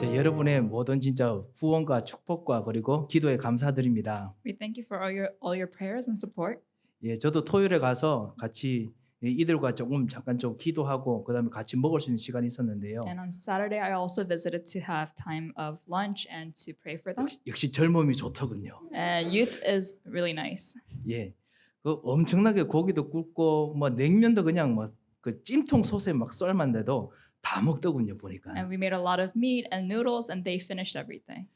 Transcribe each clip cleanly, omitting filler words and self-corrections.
여러분의 모든 진짜 후원과 축복과 그리고 기도에 감사드립니다. We thank you for all your prayers and support. 저도 토요일에 가서 같이 이들과 조금 잠깐 좀 기도하고 그다음에 같이 먹을 수 있는 시간이 있었는데요. And on Saturday, I also visited to have time of lunch and to pray for them. 역시 젊음이 좋더군요. And youth is really nice. 그 엄청나게 고기도 굽고 뭐 냉면도 그냥 뭐 그 찜통 소스에 막 썰만데도 다 먹더군요 보니까. And we made a lot of meat and noodles, and they finished everything.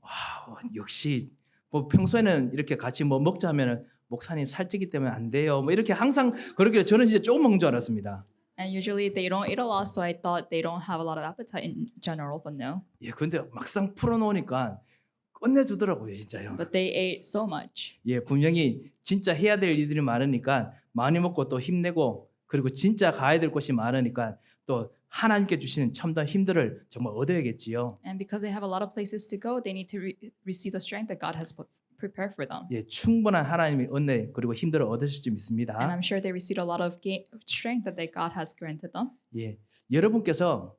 와, 역시 뭐 평소에는 이렇게 같이 뭐 먹자 하면은 목사님 살찌기 때문에 안 돼요. 뭐 이렇게 항상 그러길래 저는 진짜 조금 먹는 줄 알았습니다. And usually they don't eat a lot, so I thought they don't have a lot of appetite in general, but no. 근데 막상 풀어놓으니까 끝내주더라고요, 진짜요. But they ate so much. 분명히 진짜 해야 될 일들이 많으니까 많이 먹고 또 힘내고 그리고 진짜 가야 될 곳이 많으니까 또 하나님께 주시는 첨단 힘들을 정말 얻어야겠지요. And because they have a lot of places to go, they need to receive the strength that God has prepared for them. 충분한 하나님의 은혜 그리고 힘들을 얻으실 줄 믿습니다. And I'm sure they received a lot of strength that God has granted them. 여러분께서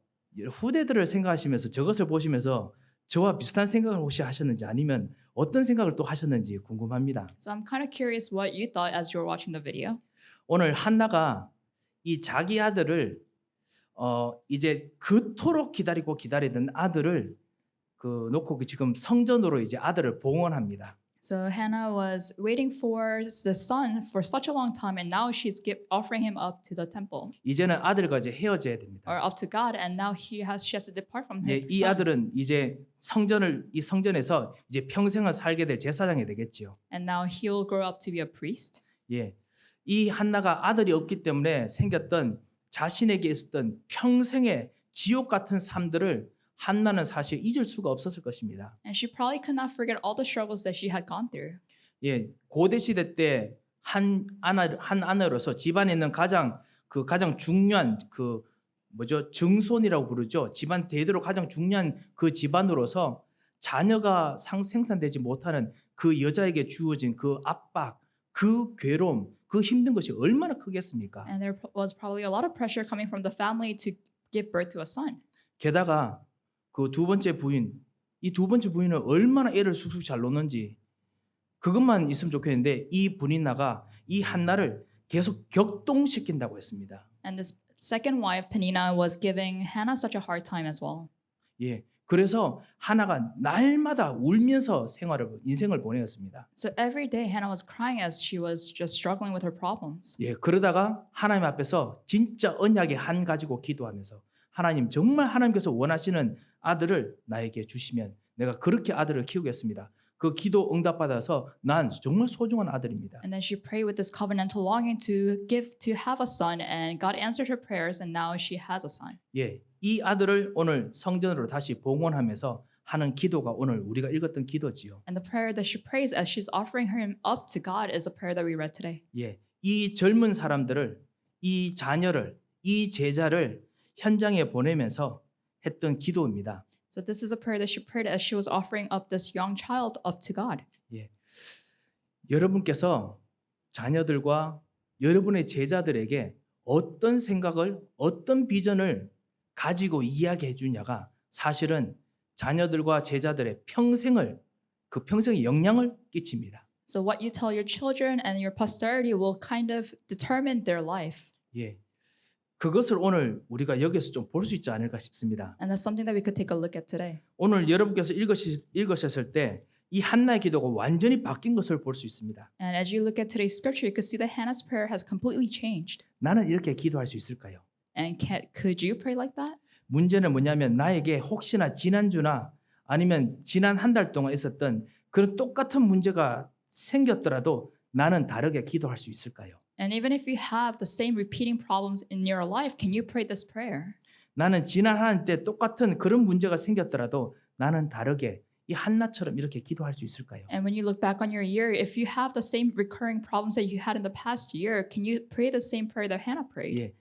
후대들을 생각하시면서 저것을 보시면서 저와 비슷한 생각을 혹시 하셨는지 아니면 어떤 생각을 또 하셨는지 궁금합니다. So I'm kind of curious what you thought as you were watching the video. 오늘 한나가 이 자기 아들을 이제 그토록 기다리던 아들을 놓고 지금 성전으로 이제 아들을 봉헌합니다. So Hannah was waiting for the son for such a long time, and now she's offering him up to the temple 이제는 아들과 이제 헤어져야 됩니다. or up to God, and now she has to depart from her 이 son. 아들은 이제 이 성전에서 이제 평생을 살게 될 제사장이 되겠지요. And now he'll grow up to be a priest. 이 한나가 아들이 없기 때문에 생겼던 자신에게 있었던 평생의 지옥 같은 삶들을 한나는 사실 잊을 수가 없었을 것입니다. And she probably could not forget all the struggles that she had gone through. 고대 시대 때 한 아내로서 집안에 있는 가장 중요한 증손이라고 부르죠. 집안 대대로 가장 중요한 그 집안으로서 자녀가 생산되지 못하는 그 여자에게 주어진 그 압박, 그 괴로움, 그 힘든 것이 얼마나 크겠습니까? And there was probably a lot of pressure coming from the family to give birth to a son. 게다가 그 두 번째 부인, 이 두 번째 부인은 얼마나 애를 쑥쑥 잘 놓는지 그것만 있으면 좋겠는데 이 분인나가 이 한나를 계속 격동시킨다고 했습니다. And this second wife, Penina, was giving Hannah such a hard time as well. 그래서 하나가 날마다 울면서 인생을 보내었습니다. So every day Hannah was crying as she was just struggling with her problems. 그러다가 하나님 앞에서 진짜 언약의 한 가지고 기도하면서 하나님 정말 하나님께서 원하시는 아들을 나에게 주시면 내가 그렇게 아들을 키우겠습니다. 그 기도 응답받아서 난 정말 소중한 아들입니다. And then she prayed with this covenantal longing to have a son, and God answered her prayers, and now she has a son. 이 아들을 오늘 성전으로 다시 봉헌하면서 하는 기도가 오늘 우리가 읽었던 기도지요. And the prayer that she prays as she's offering him up to God is a prayer that we read today. 이 젊은 사람들을, 이 자녀를, 이 제자를 현장에 보내면서 했던 기도입니다. So this is a prayer that she prayed as she was offering up this young child up to God. 여러분께서 자녀들과 여러분의 제자들에게 어떤 생각을, 어떤 비전을 가지고 이야기해 주냐가 사실은 자녀들과 제자들의 그 평생의 영향을 끼칩니다. So what you tell your children and your posterity will kind of determine their life. 그것을 오늘 우리가 여기서 좀 볼 수 있지 않을까 싶습니다. And that's something that we could take a look at today. 오늘 여러분께서 읽으셨을 때 이 한나의 기도가 완전히 바뀐 것을 볼 수 있습니다. And as you look at today's scripture, you could see that Hannah's prayer has completely changed. 나는 이렇게 기도할 수 있을까요? And could you pray like that? 문제는 뭐냐면 나에게 혹시나 지난주나 아니면 지난 한 달 동안 있었던 그런 똑같은 문제가 생겼더라도 나는 다르게 기도할 수 있을까요? And even if you have the same repeating problems in your life, can you pray this prayer? 나는 지난 한 때 똑같은 그런 문제가 생겼더라도 나는 다르게 이 한나처럼 이렇게 기도할 수 있을까요? And when you look back on your year, if you have the same recurring problems that you had in the past year, can you pray the same prayer that Hannah prayed?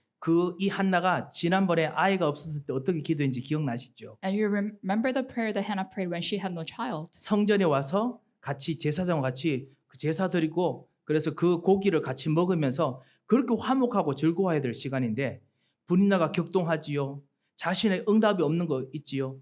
이 한나가 지난번에 아이가 없었을 때 어떻게 기도했는지 기억나시죠? And you remember the prayer that Hannah prayed when she had no child. 성전에 와서 같이 제사장과 같이 제사 드리고 그래서 그 고기를 같이 먹으면서 그렇게 화목하고 즐거워해야 될 시간인데 분인나가 격동하지요. 자신의 응답이 없는 거 있지요.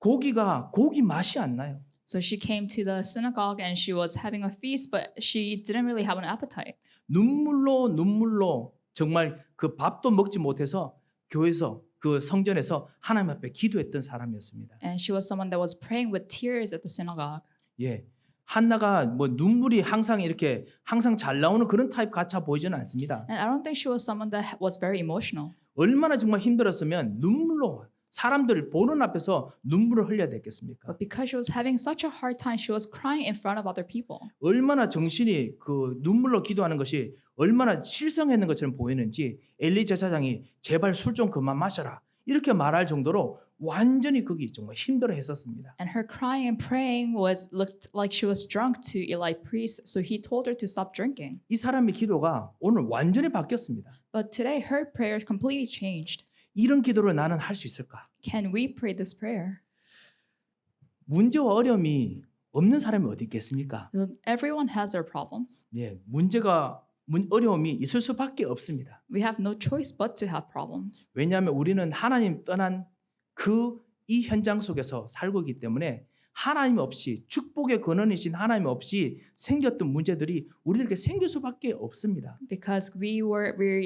고기 맛이 안 나요. So she came to the synagogue and she was having a feast, but she didn't really have an appetite. 눈물로 정말 그 밥도 먹지 못해서 교회에서 그 성전에서 하나님 앞에 기도했던 사람이었습니다. And she was someone that was praying with tears at the synagogue. 예. 한나가 뭐 눈물이 항상 잘 나오는 그런 타입 같아 보이지는 않습니다. And I don't think she was someone that was very emotional. 얼마나 정말 힘들었으면 눈물로 사람들 보는 앞에서 눈물을 흘려야 됐겠습니까? But because she was having such a hard time, she was crying in front of other people. 얼마나 정신이 그 눈물로 기도하는 것이 얼마나 실성했는 것처럼 보이는지 엘리 제사장이 제발 술 좀 그만 마셔라 이렇게 말할 정도로 완전히 거기 정말 힘들어했었습니다. And her crying and praying looked like she was drunk to Eli priest, so he told her to stop drinking. 이 사람의 기도가 오늘 완전히 바뀌었습니다. But today her prayer completely changed. 이런 기도를 나는 할 수 있을까? Can we pray this prayer? 문제와 어려움이 없는 사람이 어디 있겠습니까? Everyone has their problems. 예, 어려움이 있을 수밖에 없습니다. We have no choice but to have problems. 왜냐하면 우리는 하나님 떠난 이 현장 속에서 살고 있기 때문에 하나님 없이 축복의 근원이신 하나님 없이 생겼던 문제들이 우리들에게 생길 수밖에 없습니다. Because we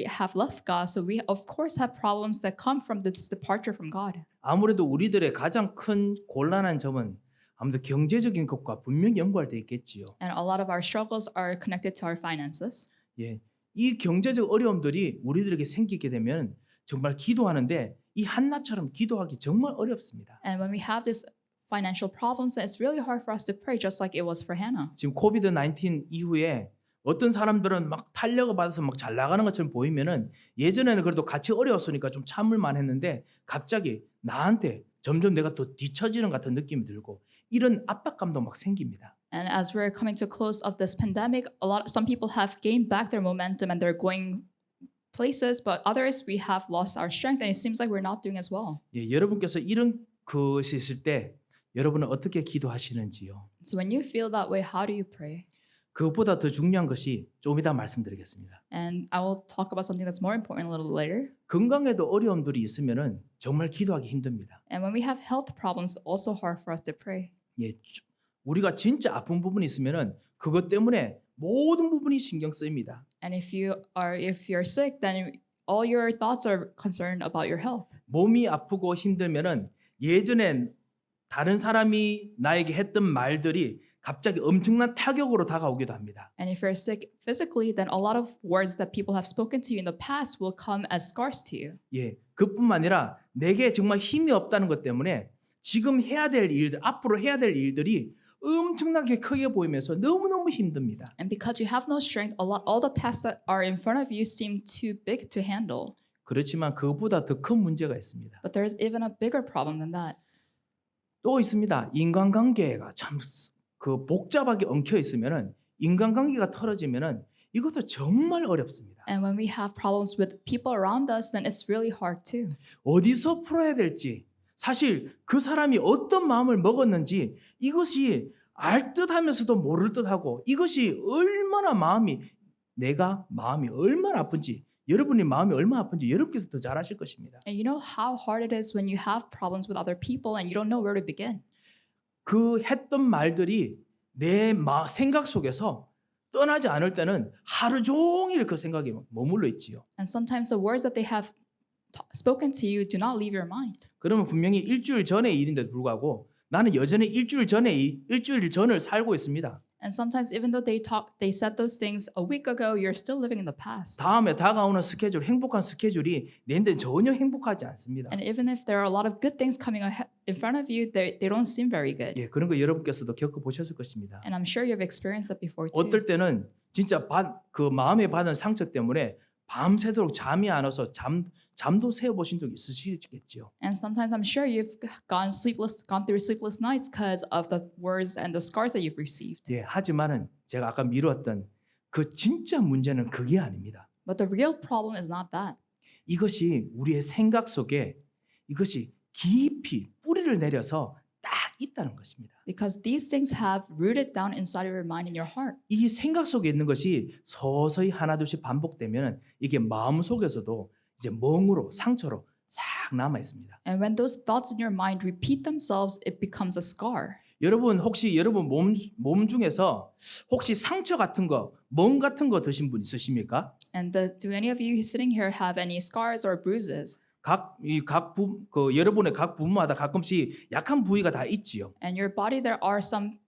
have left God, so we of course have problems that come from this departure from God. 아무래도 우리들의 가장 큰 곤란한 점은 아무래도 경제적인 것과 분명히 연관되어 있겠지요. And a lot of our struggles are connected to our finances. 예, 이 경제적 어려움들이 우리들에게 생기게 되면 정말 기도하는데 이 한나처럼 기도하기 정말 어렵습니다. And when we have these financial problems, it's really hard for us to pray, just like it was for Hannah. 지금 코비드 19 이후에 어떤 사람들은 막 탄력을 받아서 막 잘 나가는 것처럼 보이면은 예전에는 그래도 같이 어려웠으니까 좀 참을만 했는데 갑자기 나한테 점점 내가 더 뒤처지는 같은 느낌이 들고 이런 압박감도 막 생깁니다. And as we're coming to close of this pandemic, some people have gained back their momentum and they're going places, but others we have lost our strength, and it seems like we're not doing as well. 예, 여러분께서 이런 것이 있을 때 여러분은 어떻게 기도하시는지요? So when you feel that way, how do you pray? 그것보다 더 중요한 것이 좀 이따 말씀드리겠습니다. And I will talk about something that's more important a little later. 건강에도 어려움들이 있으면은 정말 기도하기 힘듭니다. And when we have health problems, also hard for us to pray. 예, 우리가 진짜 아픈 부분이 있으면은 그것 때문에 모든 부분이 신경 쓰입니다. And if you're sick, then all your thoughts are concerned about your health. 몸이 아프고 힘들면은 예전엔 다른 사람이 나에게 했던 말들이 갑자기 엄청난 타격으로 다가오기도 합니다. And if you're sick physically, then a lot of words that people have spoken to you in the past will come as scars to you. 예, 그뿐만 아니라 내게 정말 힘이 없다는 것 때문에 지금 해야 될 일들, 앞으로 해야 될 일들이 엄청나게 크게 보이면서 너무너무 힘듭니다. And because you have no strength, all the tasks that are in front of you seem too big to handle. 그렇지만 그것보다 더 큰 문제가 있습니다. But there's even a bigger problem than that. 또 있습니다. 인간관계가 참 그 복잡하게 엉켜 있으면은 인간관계가 틀어지면은 이것도 정말 어렵습니다. And when we have problems with people around us, then it's really hard too. 어디서 풀어야 될지 사실 그 사람이 어떤 마음을 먹었는지 이것이 알 듯하면서도 모를 듯하고 이것이 얼마나 내가 마음이 얼마나 아픈지 여러분의 마음이 얼마나 아픈지 여러분께서 더 잘 아실 것입니다. And you know how hard it is when you have problems with other people and you don't know where to begin. 그 했던 말들이 내 생각 속에서 떠나지 않을 때는 하루 종일 그 생각에 머물러 있지요. And sometimes the words that they have spoken to you do not leave your mind. 그러면 분명히 일주일 전의 일인데도 불구하고 나는 여전히 일주일 전을 살고 있습니다. And sometimes even though they said those things a week ago, you're still living in the past. 다음에 다가오는 스케줄, 행복한 스케줄이 내한테 전혀 행복하지 않습니다. And even if there are a lot of good things coming in front of you, they don't seem very good. 예, 그런 거 여러분께서도 겪어보셨을 것입니다. And I'm sure you've experienced that before too. 어떨 때는 진짜 그 마음에 받은 상처 때문에 밤새도록 잠이 안 와서 잠도 새어보신 적 있으시겠지요. And sometimes I'm sure you've gone through sleepless nights because of the words and the scars that you've received. 예, 하지만은 제가 아까 미루었던 그 진짜 문제는 그게 아닙니다. But the real problem is not that. 이것이 우리의 생각 속에 이것이 깊이 뿌리를 내려서 딱 있다는 것입니다. Because these things have rooted down inside of your mind and your heart. 이 생각 속에 있는 것이 서서히 하나둘씩 반복되면 이게 마음 속에서도 이제 멍으로 상처로 싹 남아 있습니다. And when those thoughts in your mind repeat themselves, it becomes a scar. 여러분 혹시 여러분 몸 중에서 혹시 상처 같은 거, 멍 같은 거 드신 분 있으십니까? And do any of you sitting here have any scars or bruises? 여러분의 각 부분마다 가끔씩 약한 부위가 다 있지요. And your body, there are some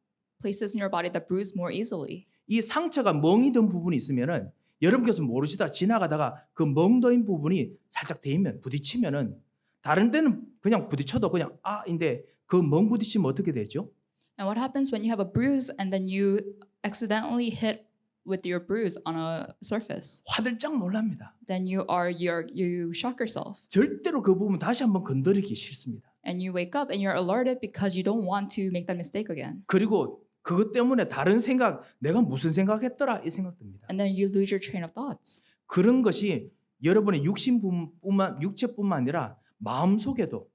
places in your body that bruise more easily. 이 상처가 멍이 든 부분이 있으면은 여러분께서 모르시다 지나가다가 그 멍더인 부분이 살짝 대면 부딪히면은 다른 데는 그냥 부딪혀도 그냥 아인데 그 멍 부딪히면 어떻게 되죠? And what happens when you have a bruise and then you accidentally hit with your bruise on a surface? 화들짝 놀랍니다. Then you shock yourself. 절대로 그 부분 다시 한번 건드리기 싫습니다. And you wake up and you're alerted because you don't want to make that mistake again. 그리고 그것 때문에 다른 생각, 내가 무슨 생각했더라 이 생각 듭니다. And then you lose your train of thoughts. 그런 것이 여러분의 육체뿐만 아니라 마음 속에도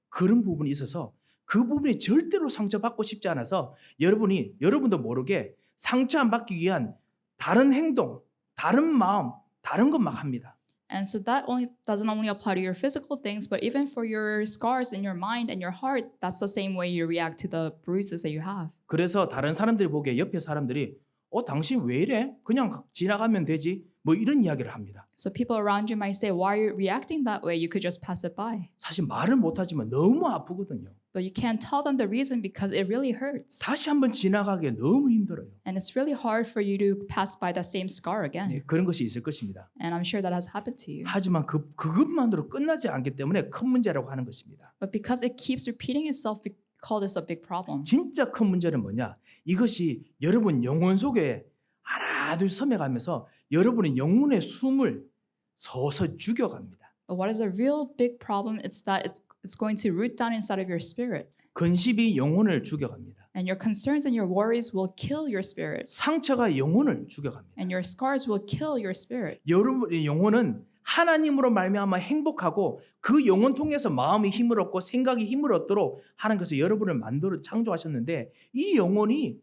그런 부분이 있어서 그 부분이 절대로 상처받고 싶지 않아서 여러분도 모르게 상처 안 받기 위한 다른 행동, 다른 마음, 다른 것 막 합니다. And so that doesn't only apply to your physical things, but even for your scars in your mind and your heart, that's the same way you react to the bruises that you have. 그래서 다른 사람들이 보기에 옆에 사람들이 당신 왜 이래? 그냥 지나가면 되지. 뭐 이런 이야기를 합니다. So people around you might say, why are you reacting that way? You could just pass it by. 사실 말을 못하지만 너무 아프거든요. But you can't tell them the reason because it really hurts. 다시 한번 지나가기 너무 힘들어요. And it's really hard for you to pass by that same scar again. 네, 그런 것이 있을 것입니다. And I'm sure that has happened to you. 하지만 그것만으로 끝나지 않기 때문에 큰 문제라고 하는 것입니다. But because it keeps repeating itself, we call this a big problem. 진짜 큰 문제는 뭐냐? 이것이 여러분 영혼 속에 하나 둘 스며가면서 여러분의 영혼의 숨을 서서 죽여갑니다. But what is a real big problem? It's that it's going to root down inside of your spirit. 근심이 영혼을 죽여갑니다. And your concerns and your worries will kill your spirit. 상처가 영혼을 죽여갑니다. And your scars will kill your spirit. 여러분의 영혼은 하나님으로 말미암아 행복하고 그 영혼 통해서 마음이 힘을 얻고 생각이 힘을 얻도록 하나님께서 여러분을 만들어 창조하셨는데 이 영혼이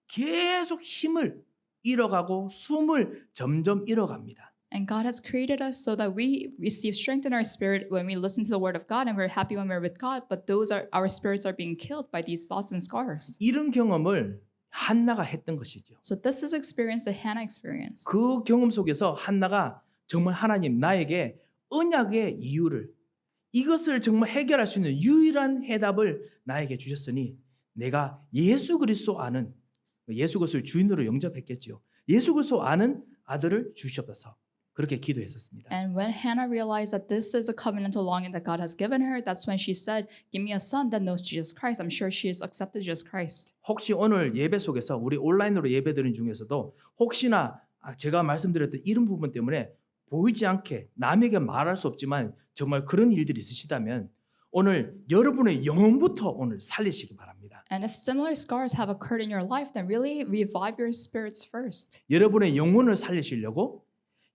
계속 힘을 잃어가고 숨을 점점 잃어갑니다. And God has created us so that we receive strength in our spirit when we listen to the word of God and we're happy when we're with God, but our spirits are being killed by these thoughts and scars. 이런 경험을 한나가 했던 것이죠. So this is experience that Hannah experienced. 그 경험 속에서 한나가 정말 하나님 나에게 언약의 이유를 이것을 정말 해결할 수 있는 유일한 해답을 나에게 주셨으니 내가 예수 그리스도 아는 예수 그리스도를 주인으로 영접했겠지요. 예수 그리스도 아는 아들을 주시옵소서. 그렇게 기도했었습니다. And when Hannah realized that this is a covenantal longing that God has given her, that's when she said, "Give me a son that knows Jesus Christ." I'm sure she has accepted Jesus Christ. 혹시 오늘 예배 속에서 우리 온라인으로 예배드리는 중에서도 혹시나 제가 말씀드렸던 이런 부분 때문에 보이지 않게 남에게 말할 수 없지만 정말 그런 일들이 있으시다면 오늘 여러분의 영혼부터 오늘 살리시기 바랍니다. And if similar scars have occurred in your life, then really revive your spirits first. 여러분의 영혼을 살리시려고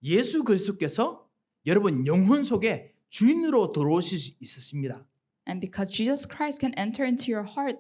예수 그리스도께서 여러분 영혼 속에 주인으로 들어오실 수 있으십니다. And because Jesus Christ can enter into your heart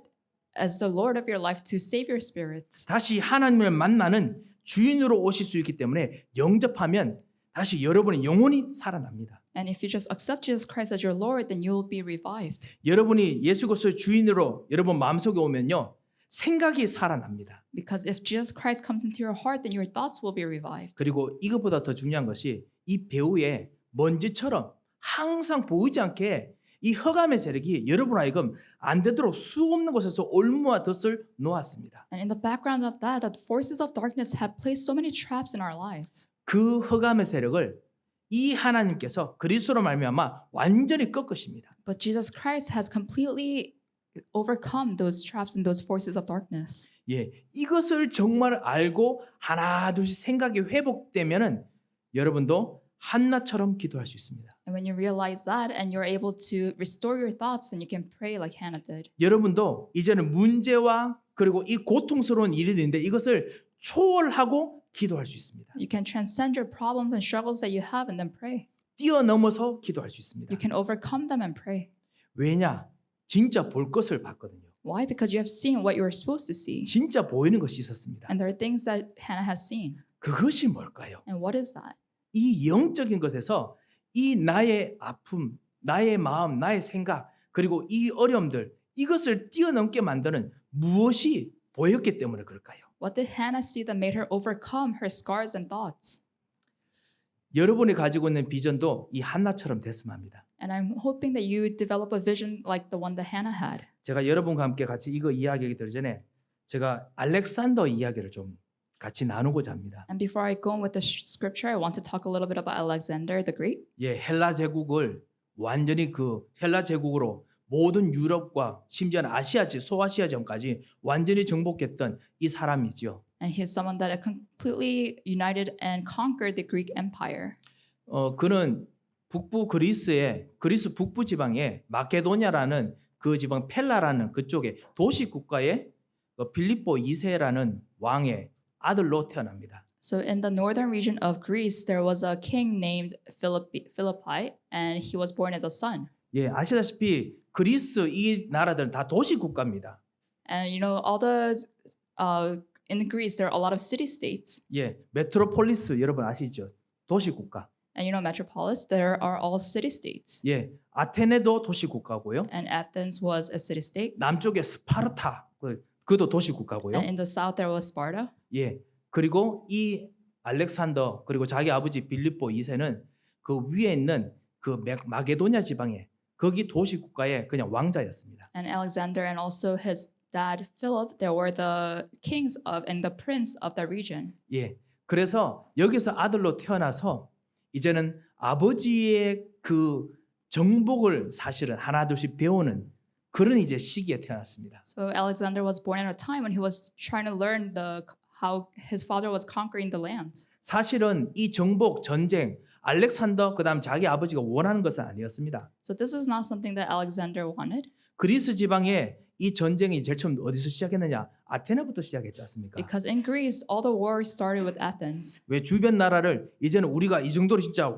as the Lord of your life to save your spirits. 다시 하나님을 만나는 주인으로 오실 수 있기 때문에 영접하면 다시 여러분의 영혼이 살아납니다. And if you just accept Jesus Christ as your Lord, then you will be revived. 여러분이 예수 그리스도의 주인으로 여러분 마음속에 오면요. 생각이 살아납니다. Because if Jesus Christ comes into your heart, then your thoughts will be revived. 그리고 이것보다 더 중요한 것이 이 배후에 먼지처럼 항상 보이지 않게 이 흑암의 세력이 여러분 하여금 안 되도록 수없는 곳에서 올무와 덫을 놓았습니다. And in the background of that, the forces of darkness have placed so many traps in our lives. 그 흑암의 세력을 이 하나님께서 그리스도로 말미암아 완전히 꺾으십니다. But Jesus Christ has completely overcome those traps and those forces of darkness. 예, 이것을 정말 알고 하나 둘씩 생각이 회복되면은 여러분도 한나처럼 기도할 수 있습니다. And when you realize that and you're able to restore your thoughts, then you can pray like Hannah did. 여러분도 이제는 문제와 그리고 이 고통스러운 일이 있는데 이것을 초월하고 기도할 수 있습니다. You can transcend your problems and struggles that you have and then pray. 뛰어넘어서 기도할 수 있습니다. You can overcome them and pray. 왜냐? 진짜 볼 것을 봤거든요. Why? Because you have seen what you were supposed to see. 진짜 보이는 것이 있었습니다. And there are things that Hannah has seen. 그것이 뭘까요? And what is that? 이 영적인 것에서 이 나의 아픔, 나의 마음, 나의 생각, 그리고 이 어려움들 이것을 뛰어넘게 만드는 무엇이 보였기 때문에 그럴까요? What did Hannah see that made her overcome her scars and thoughts? 여러분이 가지고 있는 비전도 이 한나처럼 됐으면 합니다. And I'm hoping that you develop a vision like the one that Hannah had. 제가 여러분과 함께 같이 이거 이야기하기 전에 제가 알렉산더 이야기를 좀 같이 나누고자 합니다. And before I go on with the scripture, I want to talk a little bit about Alexander the Great. 예, 헬라 제국을 완전히 그 헬라 제국으로 모든 유럽과 심지어는 아시아지 소아시아 전까지 완전히 정복했던 이 사람이죠. And he's someone that completely united and conquered the Greek Empire. 그는 북부 그리스 북부 지방에 마케도냐라는 그 지방 펠라라는 그쪽에 도시 국가의 빌립보 2세라는 왕의 아들로 태어납니다. So in the northern region of Greece, there was a king named Philippi, and he was born as a son. 예, 아시다시피 그리스 이 나라들은 다 도시 국가입니다. And you know, all the in Greece, there are a lot of city states. 예, 메트로폴리스 여러분 아시죠? 도시 국가. And you know, metropolis, there are all city states. 예, 아테네도 도시 국가고요. And Athens was a city state. 남쪽에 스파르타 그도 도시 국가고요. And in the south, there was Sparta. 예, 그리고 이 알렉산더 그리고 자기 아버지 빌립보 2세는 그 위에 있는 그 마게도냐 지방에 거기 도시 국가의 그냥 왕자였습니다. And Alexander and also his dad Philip, they were the kings of and the prince of the region. 예, 그래서 여기서 아들로 태어나서 이제는 아버지의 그 정복을 사실은 하나둘씩 배우는 그런 이제 시기에 태어났습니다. So Alexander was born at a time when he was trying to learn how his father was conquering the lands. 사실은 이 정복 전쟁 알렉산더 그다음 자기 아버지가 원하는 것은 아니었습니다. So this is not something that Alexander wanted, 그리스 지방에 이 전쟁이 제일 처음 어디서 시작했느냐? 아테네부터 시작했지 않습니까? because in Greece all the wars started with Athens. 왜 주변 나라를 이제는 우리가 이 정도로 진짜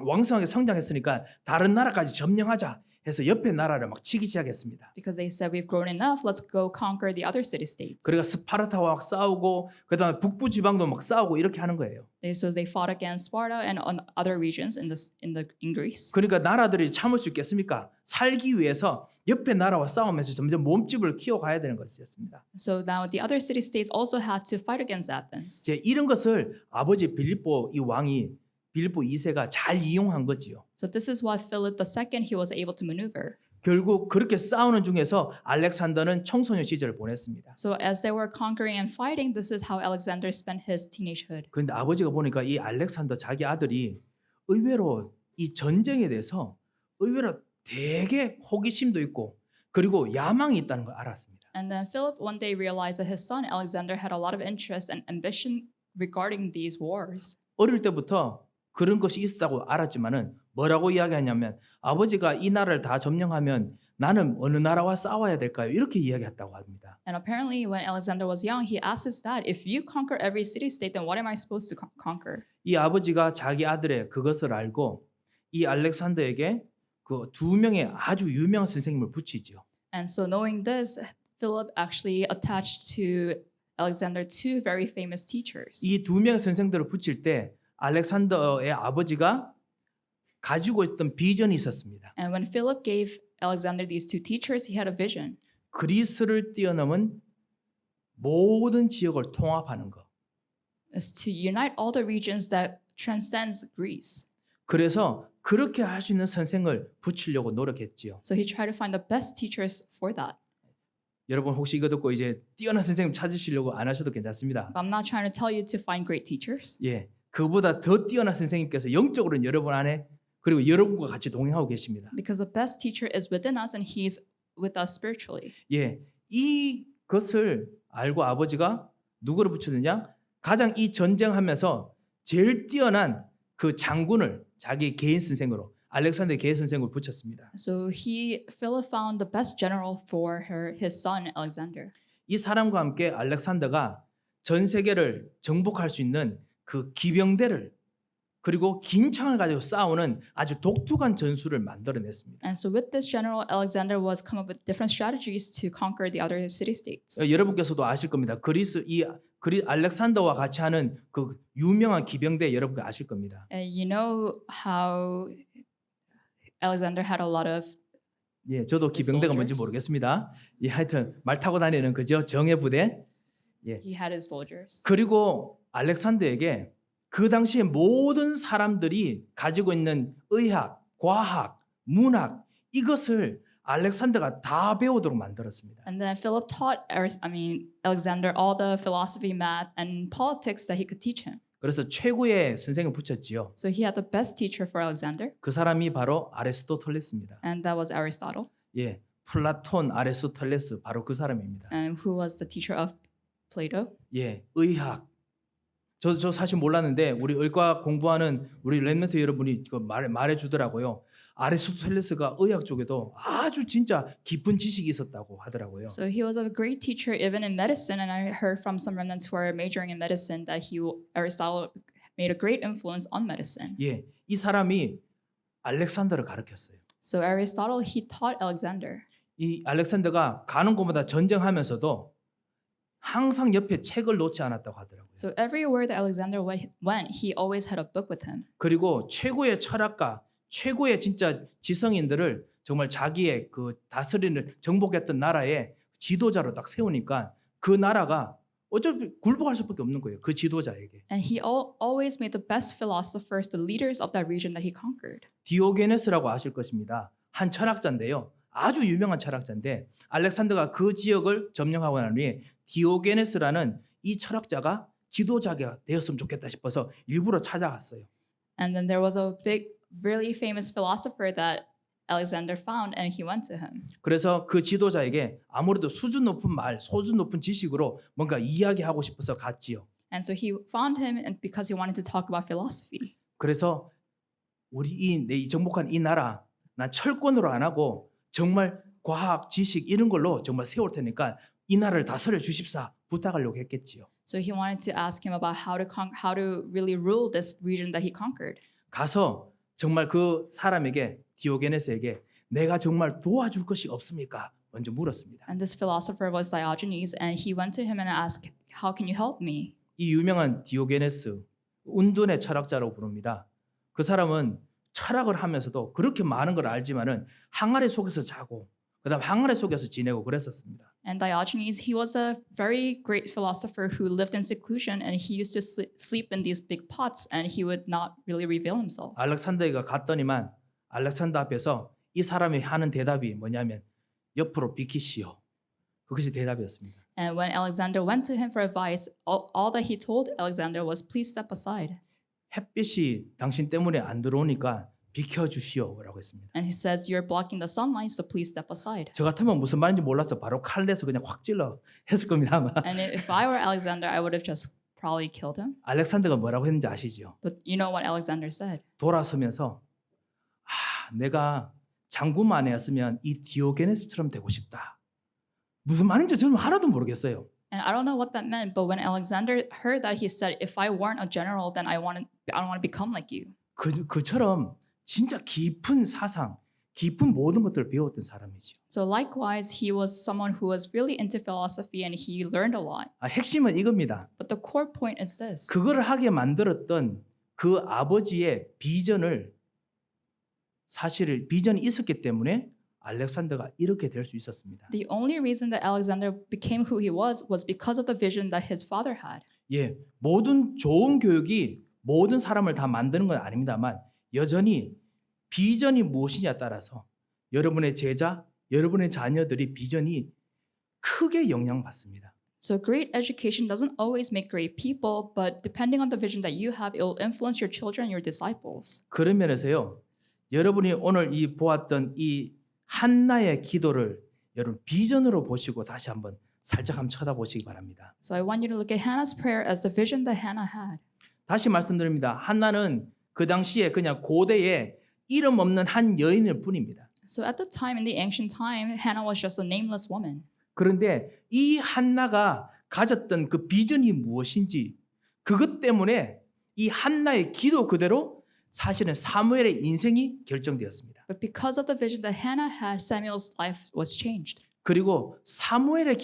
왕성하게 성장했으니까 다른 나라까지 점령하자 해서 옆에 나라를 막 치기 시작했습니다. Because they said we've grown enough, let's go conquer the other city states. 그러니까 스파르타와 막 싸우고 그다음에 북부 지방도 막 싸우고 이렇게 하는 거예요. So they fought against Sparta and on other regions in Greece. 그러니까 나라들이 참을 수 있겠습니까? 살기 위해서 옆에 나라와 싸우면서 점점 몸집을 키워가야 되는 것이었습니다. So now the other city states also had to fight against Athens. 이제 이런 것을 아버지 빌립보 이 왕이 빌립보 2세가 잘 이용한 거지요. So this is why Philip II he was able to maneuver. 결국 그렇게 싸우는 중에서 알렉산더는 청소년 시절을 보냈습니다. So as they were conquering and fighting, this is how Alexander spent his teenagehood. 그런데 아버지가 보니까 이 알렉산더 자기 아들이 의외로 이 전쟁에 대해서 의외로 되게 호기심도 있고 그리고 야망이 있다는 걸 알았습니다. And then Philip one day realized that his son Alexander had a lot of interest and ambition regarding these wars. 어릴 때부터 그런 것이 있었다고 알았지만은 뭐라고 이야기하냐면 아버지가 이 나라를 다 점령하면 나는 어느 나라와 싸워야 될까요? 이렇게 이야기했다고 합니다. And apparently when Alexander was young, he asked his dad, if you conquer every city state, then what am I supposed to conquer? 이 아버지가 자기 아들의 그것을 알고 이 알렉산더에게 그 두 명의 아주 유명한 선생님을 붙이죠. And so knowing this, Philip actually attached to Alexander two very famous teachers. 이 두 명의 선생들을 붙일 때 알렉산더의 아버지가 가지고 있던 비전이 있었습니다. And when Philip gave Alexander these two teachers, he had a vision. 그리스를 뛰어넘은 모든 지역을 통합하는 것. Is to unite all the regions that transcends Greece. 그래서 그렇게 할 수 있는 선생을 붙이려고 노력했지요. So he tried to find the best teachers for that. 여러분 혹시 이거 듣고 이제 뛰어난 선생님 찾으시려고 안 하셔도 괜찮습니다. I'm not trying to tell you to find great teachers. 예, 그보다 더 뛰어난 선생님께서 영적으로는 여러분 안에 그리고 여러분과 같이 동행하고 계십니다. Because the best teacher is within us and he's with us spiritually. 예, 이것을 알고 아버지가 누구를 붙였느냐? 가장 이 전쟁하면서 제일 뛰어난 그 장군을 자기 개인 선생으로 알렉산더의 개인 선생으로 붙였습니다. So Philip found the best general for his son Alexander. 이 사람과 함께 알렉산더가 전 세계를 정복할 수 있는 그 기병대를 그리고 긴 창을 가지고 싸우는 아주 독특한 전술을 만들어냈습니다. And so with this general, Alexander was come up with different strategies to conquer the other city states. 여러분께서도 아실 겁니다. 알렉산더와 같이 하는 그 유명한 기병대 여러분들 아실 겁니다. And you know how Alexander had a lot of 예, 저도 기병대가 뭔지 soldiers. 모르겠습니다. 예, 하여튼 말 타고 다니는 그죠? 정예 부대. he had his soldiers. 그리고 알렉산더에게 그 당시에 모든 사람들이 가지고 있는 의학, 과학, 문학 이것을 알렉산더가 다 배우도록 만들었습니다. And then Philip taught Alexander all the philosophy, math, and politics that he could teach him. 그래서 최고의 선생을 붙였지요. So he had the best teacher for Alexander, 그 사람이 바로 아리스토텔레스입니다. and that was Aristotle. 예, 플라톤, 아리스토텔레스 바로 그 사람입니다. And who was the teacher of Plato? 예, 의학. 저 사실 몰랐는데 우리 의과 공부하는 우리 랩런트 여러분이 말해 주더라고요. 아리스토텔레스가 의학 쪽에도 아주 진짜 깊은 지식이 있었다고 하더라고요. So he was a great teacher even in medicine, and I heard from some remnants who are majoring in medicine that Aristotle made a great influence on medicine. 예, 이 사람이 알렉산더를 가르쳤어요. So Aristotle, he taught Alexander. 이 알렉산더가 가는 곳마다 전쟁하면서도 항상 옆에 책을 놓지 않았다고 하더라고요. So everywhere that Alexander went, he always had a book with him. 그리고 최고의 철학가, 최고의 진짜 지성인들을 정말 자기의 그 다스리는 정복했던 나라의 지도자로 딱 세우니까 그 나라가 어차피 굴복할 수밖에 없는 거예요. 그 지도자에게. And he always made the best philosophers the leaders of that region that he conquered. 디오게네스라고 아실 것입니다. 한 철학자인데요. 아주 유명한 철학자인데 알렉산더가 그 지역을 점령하고 난 후에 디오게네스라는 이 철학자가 지도자가 되었으면 좋겠다 싶어서 일부러 찾아갔어요. And then there was a big, really famous philosopher that Alexander found, and he went to him. 그래서 그 지도자에게 아무래도 수준 높은 말, 수준 높은 지식으로 뭔가 이야기하고 싶어서 갔지요. And so he found him and because he wanted to talk about philosophy. 그래서 우리 이 정복한 이 나라 난 철권으로 안 하고 정말 과학, 지식 이런 걸로 정말 세울 테니까 이 나라를 다스려 주십사 부탁하려고 했겠지요. So he wanted to ask him about how to really rule this region that he conquered. 가서 정말 그 사람에게 디오게네스에게 내가 정말 도와줄 것이 없습니까? 먼저 물었습니다. And this philosopher was Diogenes, and he went to him and asked, "How can you help me?" 이 유명한 디오게네스 운둔의 철학자라고 부릅니다. 그 사람은 철학을 하면서도 그렇게 많은 걸 알지만은 항아리 속에서 자고 그다음 항아리 속에서 지내고 그랬었습니다. And Diogenes, he was a very great philosopher who lived in seclusion, and he used to sleep in these big pots, and he would not really reveal himself. 알렉산더가 갔더니만 알렉산더 앞에서 이 사람이 하는 대답이 뭐냐면 옆으로 비키시오. 그것이 대답이었습니다. And when Alexander went to him for advice, all that he told Alexander was, "Please step aside." 햇빛이 당신 때문에 안 들어오니까 비켜주시오라고 했습니다. And he says, "You're blocking the sunlight, so please step aside." 저 같으면 무슨 말인지 몰라서 바로 칼 내서 그냥 확 찔러 했을 겁니다. 아마. And if I were Alexander, I would have just probably killed him. 알렉산더가 뭐라고 했는지 아시죠? But you know what Alexander said? 돌아서면서 내가 장군만 아니었으면 이 디오게네스처럼 되고 싶다. 무슨 말인지 저는 하나도 모르겠어요. And I don't know what that meant, but when Alexander heard that, he said, "If I weren't a general, then I don't want to become like you." 그처럼 진짜 깊은 사상, 깊은 모든 것들을 배웠던 사람이죠. So likewise, he was someone who was really into philosophy, and he learned a lot. 핵심은 이겁니다. But the core point is this. 그걸 하게 만들었던 그 아버지의 비전이 있었기 때문에 알렉산더가 이렇게 될 수 있었습니다. The only reason that Alexander became who he was because of the vision that his father had. 예, 모든 좋은 교육이 모든 사람을 다 만드는 건 아닙니다만 여전히 비전이 무엇이냐에 따라서 여러분의 제자, 여러분의 자녀들이 비전이 크게 영향받습니다. So great education doesn't always make great people, but depending on the vision that you have, it will influence your children, your disciples. 그런 면에서요. 여러분이 오늘 보았던 이 한나의 기도를 여러분 비전으로 보시고 다시 한번 살짝 한번 쳐다보시기 바랍니다. So I want you to look at Hannah's prayer as the vision that Hannah had. 다시 말씀드립니다. 한나는 그 당시에 그냥 고대에 이름 없는 한 여인일 뿐입니다. So at the time, in the ancient time, Hannah was just a nameless woman. 그런데 이 한나가 가졌던 그 비전이 무엇인지 그것 때문에 이 한나의 기도 그대로 사실은 사무엘의 인생이 결정되었습니다. But because of the vision that Hannah had, Samuel's life was changed. 그리고 사무엘의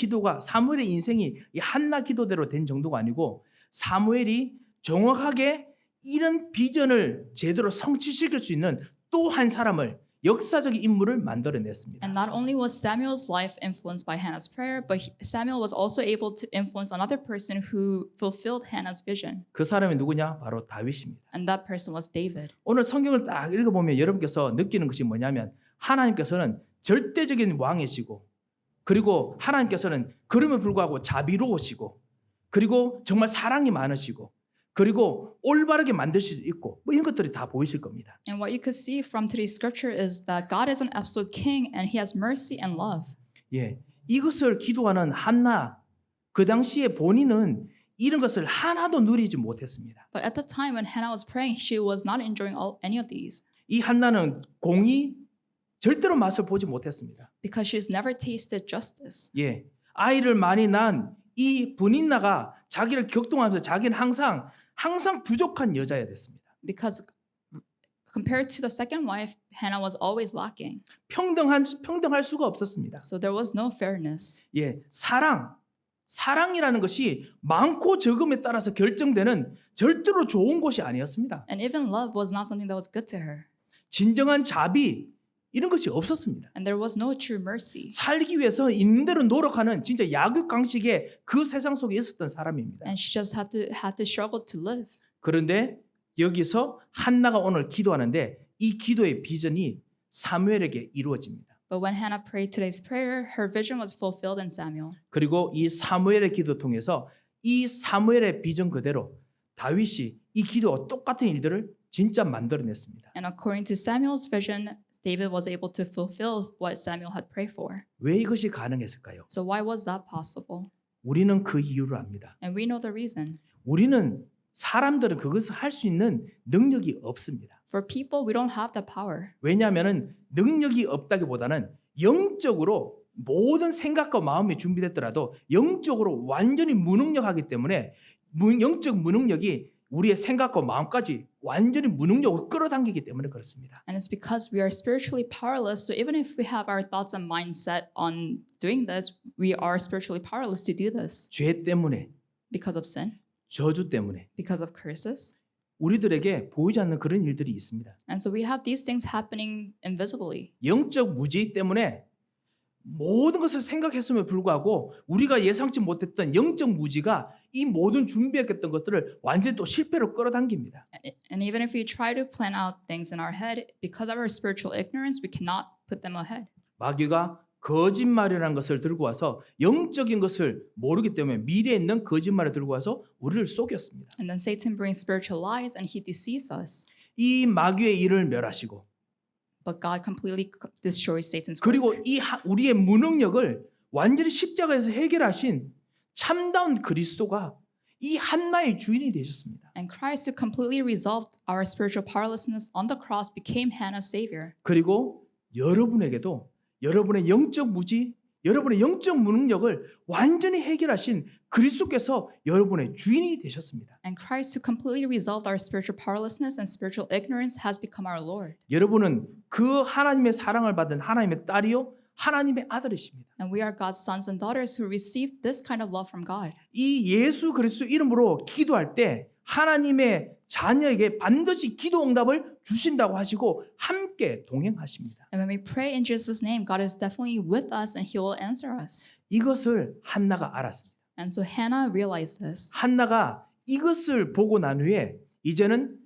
인생이 이 한나 기도대로 된 정도가 아니고 사무엘이 정확하게 이런 비전을 제대로 성취시킬 수 있는 또 한 사람을 역사적인 인물을 만들어냈습니다. And not only was Samuel's life influenced by Hannah's prayer, but Samuel was also able to influence another person who fulfilled Hannah's vision. 그 사람이 누구냐? 바로 다윗입니다. And that person was David. 오늘 성경을 딱 읽어보면 여러분께서 느끼는 것이 뭐냐면 하나님께서는 절대적인 왕이시고 그리고 하나님께서는 그럼에도 불구하고 자비로우시고 그리고 정말 사랑이 많으시고 그리고 올바르게 만드실 수 있고 뭐 이런 것들이 다 보이실 겁니다. And what you could see from today's scripture is that God is an absolute king and he has mercy and love. 예, 이것을 기도하는 한나 그 당시에 본인은 이런 것을 하나도 누리지 못했습니다. But at the time when Hannah was praying, she was not enjoying any of these 이 한나는 공의 절대로 맛을 보지 못했습니다. because she's never tasted justice. 예, 아이를 많이 낳은 이 분인나가 자기를 격동하면서 자기는 항상 부족한 여자야 됐습니다. Because compared to the second wife, Hannah was always lacking. 평등할 수가 없었습니다. So there was no fairness. 예, 사랑이라는 것이 많고 적음에 따라서 결정되는 절대로 좋은 것이 아니었습니다. And even love was not something that was good to her. 진정한 자비 이런 것이 없었습니다. And there was no true mercy. 살기 위해서 있는 대로 노력하는 진짜 약육강식의 그 세상 속에 있었던 사람입니다. And she just had to struggle to live. 그런데 여기서 한나가 오늘 기도하는데 이 기도의 비전이 사무엘에게 이루어집니다. But when Hannah prayed today's prayer, her vision was fulfilled in Samuel. 그리고 이 사무엘의 기도 통해서 이 사무엘의 비전 그대로 다윗이 이 기도와 똑같은 일들을 진짜 만들어냈습니다. And according to Samuel's vision, David was able to fulfill what Samuel had prayed for. 왜 이것이 가능했을까요? So why was that possible? 우리는 그 이유를 압니다. And we know the reason. 우리는 사람들은 그것을 할 수 있는 능력이 없습니다. For people, we don't have the power. 왜냐하면 능력이 없다기보다는 영적으로 모든 생각과 마음이 준비됐더라도 영적으로 완전히 무능력하기 때문에 영적 무능력이 우리의 생각과 마음까지 완전히 무능력으로 끌어당기기 때문에 그렇습니다. And it's because we are spiritually powerless. So even if we have our thoughts and mindset on doing this, we are spiritually powerless to do this 죄 때문에, because of sin, 저주 때문에 because of curses. 우리들에게 보이지 않는 그런 일들이 있습니다. And so we have these things happening invisibly. 영적 무지 때문에 모든 것을 생각했음에 불구하고 우리가 예상치 못했던 영적 무지가 이 모든 준비했던 것들을 완전히 또 실패로 끌어당깁니다. And even if we try to plan out things in our head, because of our spiritual ignorance, we cannot put them ahead. 마귀가 거짓말이라는 것을 들고 와서 영적인 것을 모르기 때문에 미래에 있는 거짓말을 들고 와서 우리를 속였습니다. And then Satan brings spiritual lies and he deceives us. 이 마귀의 일을 멸하시고 But God completely destroys Satan's 그리고 work. 우리의 무능력을 완전히 십자가에서 해결하신 참다운 그리스도가 이 한나의 주인이 되셨습니다. And Christ, who completely resolved our spiritual powerlessness on the cross, became Hannah's savior. 그리고 여러분에게도 여러분의 영적 무지, 여러분의 영적 무능력을 완전히 해결하신 그리스도께서 여러분의 주인이 되셨습니다. And Christ, who completely resolved our spiritual powerlessness and spiritual ignorance, has become our Lord. 여러분은 그 하나님의 사랑을 받은 하나님의 딸이요 하나님의 아들이십니다. And we are God's sons and daughters who received this kind of love from God. 이 예수 그리스도 이름으로 기도할 때 하나님의 자녀에게 반드시 기도 응답을 주신다고 하시고 함께 동행하십니다. And when we pray in Jesus' name, God is definitely with us and He will answer us. 이것을 한나가 알았습니다. And so Hannah realized this. 한나가 이것을 보고 난 후에 이제는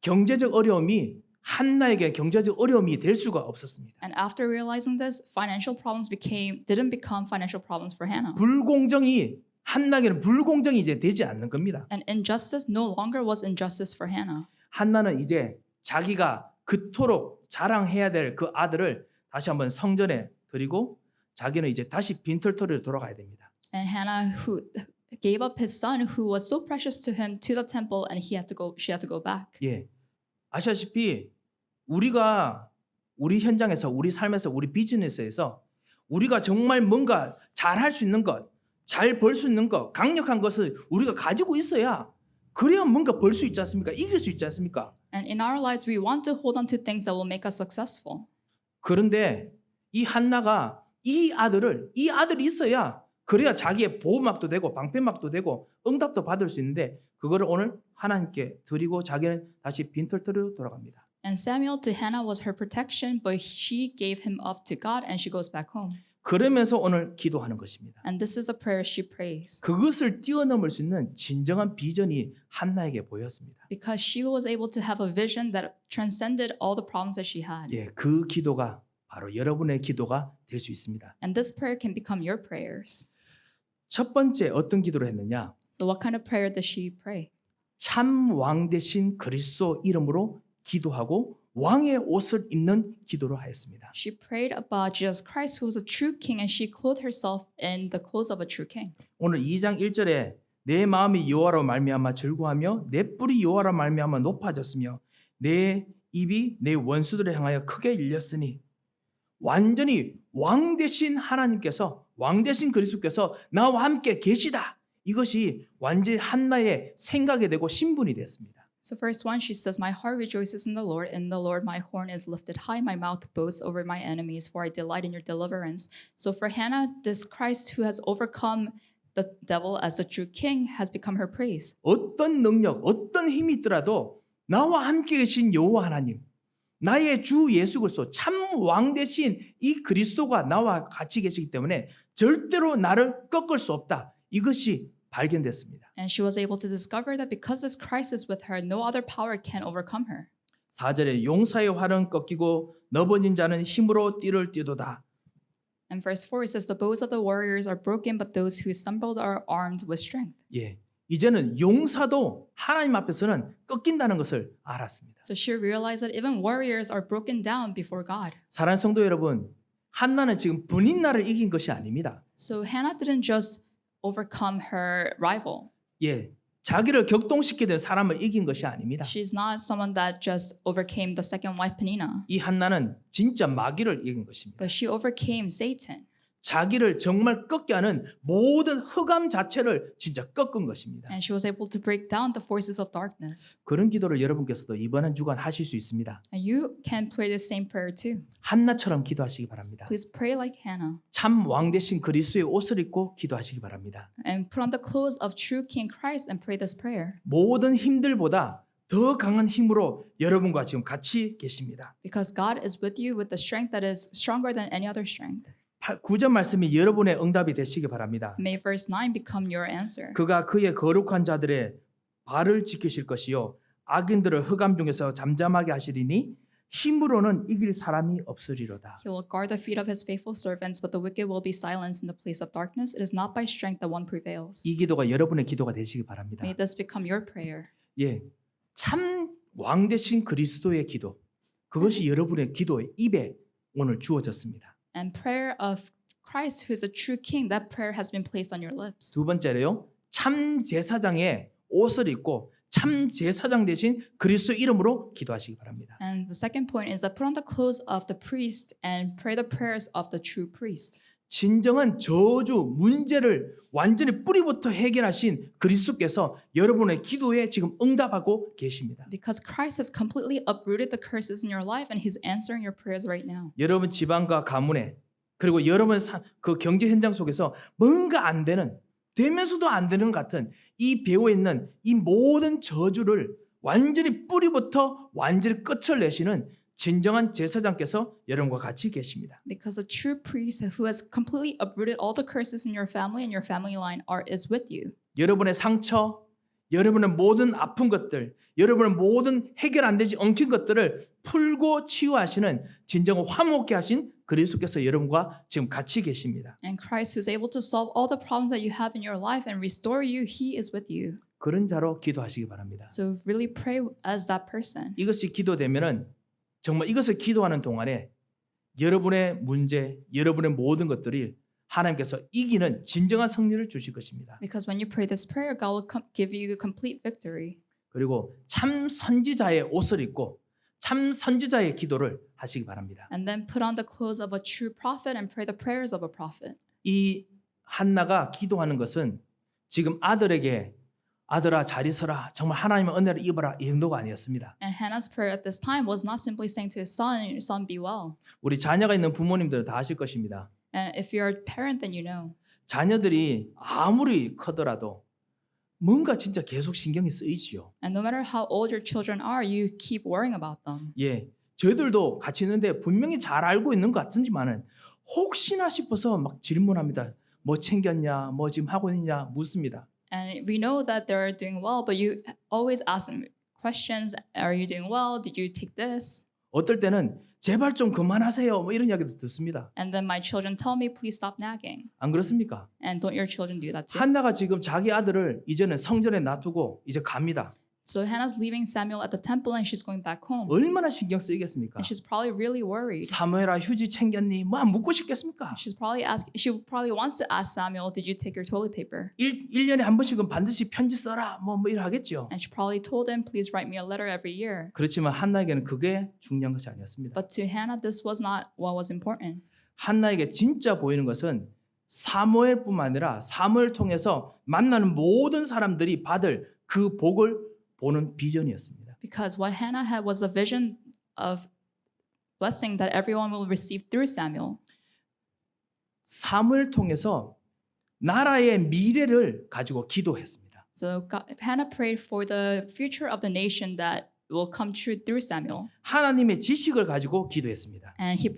경제적 어려움이 한나에게 경제적 어려움이 될 수가 없었습니다. And after realizing this, financial problems didn't become financial problems for Hannah. 불공정이 한나에게는 불공정이 이제 되지 않는 겁니다. And injustice no longer was injustice for Hannah. 한나는 이제 자기가 그토록 자랑해야 될 그 아들을 다시 한번 성전에 드리고 자기는 이제 다시 빈털터리로 돌아가야 됩니다. And Hannah, who gave up his son, who was so precious to him, to the temple, and she had to go back. 예, 아시다시피 우리가 우리 현장에서, 우리 삶에서, 우리 비즈니스에서 우리가 정말 뭔가 잘할 수 있는 것, 잘 벌 수 있는 것, 강력한 것을 우리가 가지고 있어야 그래야 뭔가 벌 수 있지 않습니까? 이길 수 있지 않습니까? And in our lives, we want to hold on to things that will make us successful. 그런데 이 한나가 이 아들이 있어야 그래야 자기의 보호막도 되고 방패막도 되고 응답도 받을 수 있는데 그거를 오늘 하나님께 드리고 자기는 다시 빈털터리로 돌아갑니다. And Samuel to Hannah was her protection, but she gave him up to God and she goes back home. 그러면서 오늘 기도하는 것입니다. And this is the prayer she prays. 그것을 뛰어넘을 수 있는 진정한 비전이 한나에게 보였습니다. Because she was able to have a vision that transcended all the problems that she had. 예, 그 기도가 바로 여러분의 기도가 될 수 있습니다. And this prayer can become your prayers. 첫 번째 어떤 기도를 했느냐? So what kind of prayer does she pray? 참 왕 대신 그리스도 이름으로 기도하고 왕의 옷을 입는 기도를 하였습니다. She prayed about Jesus Christ, who was a true king, and she clothed herself in the clothes of a true king. 오늘 2장 1절에 내 마음이 여호와로 말미암아 즐거하며 내 뿔이 여호와로 말미암아 높아졌으며 내 입이 내 원수들을 향하여 크게 일렸으니 완전히 왕 대신 하나님께서 왕 대신 그리스도께서 나와 함께 계시다. 이것이 완전히 한나의 생각이 되고 신분이 됐습니다. So verse 1, she says, My heart rejoices in the Lord my horn is lifted high, my mouth boasts over my enemies, for I delight in your deliverance. So for Hannah, this Christ who has overcome the devil as the true king has become her praise. 어떤 능력, 어떤 힘이 있더라도 나와 함께 계신 여호와 하나님, 나의 주 예수 그리스도 참 왕 대신 이 그리스도가 나와 같이 계시기 때문에 절대로 나를 꺾을 수 없다. 이것이 발견됐습니다. And she was able to discover that because this Christ is with her, no other power can overcome her. 4절에 용사의 활은 꺾이고 너번진 자는 힘으로 띠를 띠도다. And verse 4 it says, The bows of the warriors are broken, but those who stumbled are armed with strength. 예, 이제는 용사도 하나님 앞에서는 꺾인다는 것을 알았습니다. So she realized that even warriors are broken down before God. 사랑하는 성도 여러분, 한나는 지금 분인나를 이긴 것이 아닙니다. So Hannah didn't just overcome her rival. 예, 자기를 격동시키게 된 사람을 이긴 것이 아닙니다. She's not someone that just overcame the second wife Penina, 이 한나는 진짜 마귀를 이긴 것입니다. but she overcame Satan. 자기를 정말 꺾게 하는 모든 흑암 자체를 진짜 꺾은 것입니다. And she was able to break down the forces of darkness. 그런 기도를 여러분께서도 이번 한 주간 하실 수 있습니다. And you can pray the same prayer too. 한나처럼 기도하시기 바랍니다. Please pray like Hannah 참 왕 대신 그리스도의 옷을 입고 기도하시기 바랍니다. and put on the clothes of true King Christ and pray this prayer. 모든 힘들보다 더 강한 힘으로 여러분과 지금 같이 계십니다. Because God is with you with the strength that is stronger than any other strength. 9절 말씀이 여러분의 응답이 되시기 바랍니다. May verse 9 become your answer. 그가 그의 거룩한 자들의 발을 지키실 것이요 악인들을 흑암 중에서 잠잠하게 하시리니 힘으로는 이길 사람이 없으리로다. He will guard the feet of his faithful servants, but the wicked will be silenced in the place of darkness. It is not by strength that one prevails. 이 기도가 여러분의 기도가 되시기 바랍니다. May this become your prayer. 예, 참 왕 대신 그리스도의 기도, 그것이 여러분의 기도의 입에 오늘 주어졌습니다. And prayer of Christ, who is a true King, that prayer has been placed on your lips. 두 번째로요, 참 제사장의 옷을 입고 참 제사장 대신 그리스도 이름으로 기도하시기 바랍니다. And the second point is that put on the clothes of the priest and pray the prayers of the true priest. 진정한 저주 문제를 완전히 뿌리부터 해결하신 그리스도께서 여러분의 기도에 지금 응답하고 계십니다. Because Christ has completely uprooted the curses in your life and he's answering your prayers right now. 여러분 집안과 가문에 그리고 여러분 그 경제 현장 속에서 뭔가 안 되는 되면서도 안 되는 같은 이 배후에 있는 이 모든 저주를 완전히 뿌리부터 완전히 끝을 내시는 진정한 제사장께서 여러분과 같이 계십니다. Because the true priest who has completely uprooted all the curses in your family and your family line is with you. 여러분의 상처, 여러분의 모든 아픈 것들, 여러분의 모든 해결 안 되지 엉킨 것들을 풀고 치유하시는 진정한 화목케 하신 그리스도께서 여러분과 지금 같이 계십니다. And Christ who is able to solve all the problems that you have in your life and restore you, he is with you. 그런 자로 기도하시기 바랍니다. So really pray as that person. 이것이 기도되면은 정말 이것을 기도하는 동안에 여러분의 문제, 여러분의 모든 것들이 하나님께서 이기는 진정한 승리를 주실 것입니다. Because when you pray this prayer, God will give you complete victory. 그리고 참 선지자의 옷을 입고 참 선지자의 기도를 하시기 바랍니다. And then put on the clothes of a true prophet and pray the prayers of a prophet. 이 한나가 기도하는 것은 지금 아들에게 아들아 잘 있어라 정말 하나님의 은혜를 입어라 이 정도가 아니었습니다. And Hannah's prayer at this time was not simply saying to his son, be well. 우리 자녀가 있는 부모님들은 다 아실 것입니다. And if you're a parent, then you know. 자녀들이 아무리 커더라도 뭔가 진짜 계속 신경이 쓰이지요. And no matter how old your children are, you keep worrying about them. 예, 저희들도 같이 있는데 분명히 잘 알고 있는 것 같은지만은 혹시나 싶어서 막 질문합니다. 뭐 챙겼냐, 뭐 지금 하고 있냐 묻습니다. And we know that they're doing well, but you always ask them questions. Are you doing well? Did you take this? 어떨 때는 제발 좀 그만하세요. 뭐 이런 이야기도 듣습니다. And then my children tell me, please stop nagging. 안 그렇습니까? And don't your children do that too? 한나가 지금 자기 아들을 이제는 성전에 놔두고 이제 갑니다. So Hannah's leaving Samuel at the temple and she's going back home. 얼마나 신경 쓰이겠습니까? And she's probably really worried. 사무엘아 휴지 챙겼니? 뭐 묻고 싶겠습니까? She probably wants to ask Samuel, did you take your toilet paper? 1년에 한 번씩은 반드시 편지 써라. 뭐 이러 하겠죠. And she probably told him, please write me a letter every year. 그렇지만 한나에게는 그게 중요한 것이 아니었습니다. But to Hannah, this was not what was important. 한나에게 진짜 보이는 것은 사무엘뿐만 아니라 사무엘 통해서 만나는 모든 사람들이 받을 그 복을 보는 비전이었습니다. Because what Hannah had was a vision of blessing that everyone will receive through Samuel. 사무엘 통해서 나라의 미래를 가지고 기도했습니다. So Hannah prayed for the future of the nation that will come true through Samuel. 하나님의 지식을 가지고 기도했습니다. And she